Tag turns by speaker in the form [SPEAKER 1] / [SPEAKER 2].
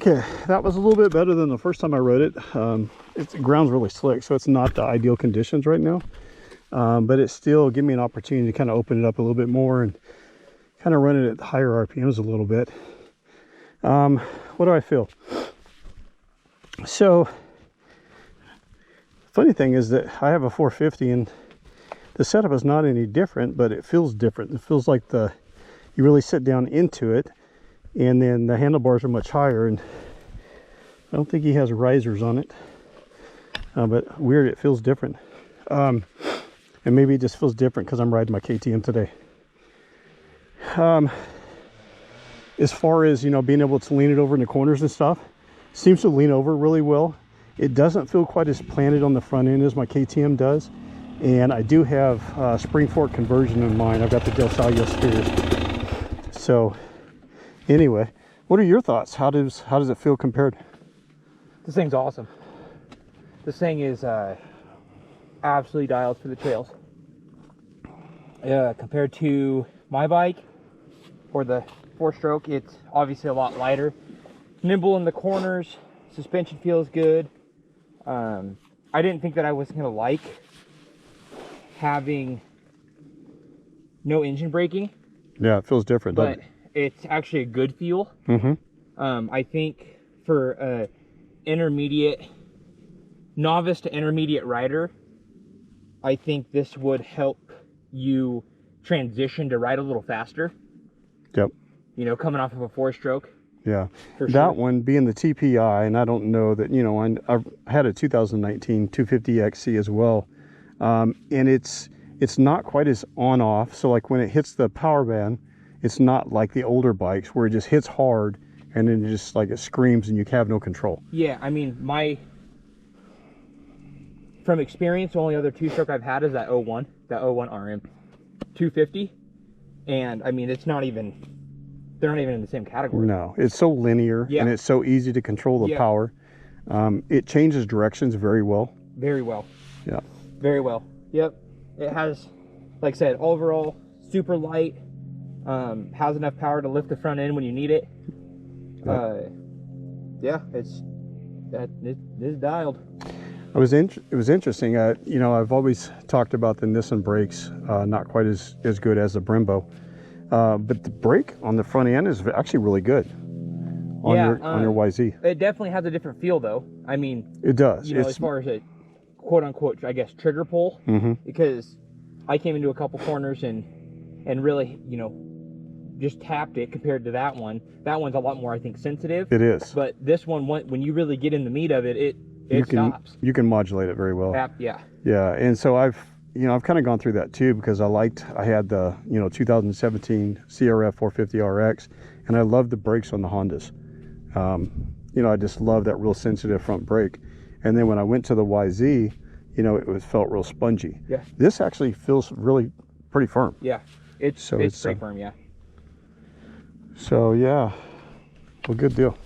[SPEAKER 1] Okay, that was a little bit better than the first time I rode it. The ground's really slick, so it's not the ideal conditions right now. But it still gave me an opportunity to kind of open it up a little bit more and kind of run it at higher RPMs a little bit. What do I feel? So, funny thing is that I have a 450 and the setup is not any different, but it feels different. It feels like you really sit down into it, and then the handlebars are much higher, and I don't think he has risers on it, but weird, it feels different. And maybe it just feels different because I'm riding my KTM today. As far as, being able to lean it over in the corners and stuff, seems to lean over really well. It doesn't feel quite as planted on the front end as my KTM does. And I do have spring fork conversion in mind. I've got the Del Salio steers. So anyway, what are your thoughts? How does it feel compared?
[SPEAKER 2] This thing's awesome. This thing is absolutely dialed for the trails. Compared to my bike or the 4-stroke, it's obviously a lot lighter. Nimble in the corners, suspension feels good. I didn't think that I was gonna like having no engine braking.
[SPEAKER 1] Yeah, it feels different,
[SPEAKER 2] but it's actually a good feel. I think for intermediate, novice to intermediate rider, I think this would help you transition to ride a little faster.
[SPEAKER 1] Yep.
[SPEAKER 2] Coming off of a 4-stroke.
[SPEAKER 1] Yeah,
[SPEAKER 2] that
[SPEAKER 1] sure. One being the TPI, and I don't know that, I've had a 2019 250XC as well, and it's not quite as on-off. So like when it hits the power band, it's not like the older bikes where it just hits hard and then just like it screams and you have no control.
[SPEAKER 2] Yeah, I mean, from experience, the only other 2-stroke I've had is that 01 RM 250, and I mean, they're not even in the same category.
[SPEAKER 1] No, it's so linear, and it's so easy to control the power. It changes directions very well.
[SPEAKER 2] Very well.
[SPEAKER 1] Yeah.
[SPEAKER 2] Very well. Yep. It has, like I said, overall super light. Has enough power to lift the front end when you need it. It's dialed.
[SPEAKER 1] It was interesting. I've always talked about the Nissan brakes, not quite as good as the Brembo. But the brake on the front end is actually really good on your YZ.
[SPEAKER 2] It definitely has a different feel, though. I mean,
[SPEAKER 1] it does.
[SPEAKER 2] As far as a quote unquote, I guess, trigger pull, because I came into a couple corners and really, just tapped it compared to that one. That one's a lot more, I think, sensitive.
[SPEAKER 1] It is.
[SPEAKER 2] But this one, when you really get in the meat of it, it stops.
[SPEAKER 1] You can modulate it very well.
[SPEAKER 2] Yeah.
[SPEAKER 1] Yeah, and so I've kind of gone through that too, because I had the 2017 CRF 450RX, and I love the brakes on the Hondas. I just love that real sensitive front brake. And then when I went to the YZ, it felt real spongy.
[SPEAKER 2] Yeah.
[SPEAKER 1] This actually feels really pretty firm.
[SPEAKER 2] Yeah, it's pretty firm. Yeah.
[SPEAKER 1] So yeah, well, good deal.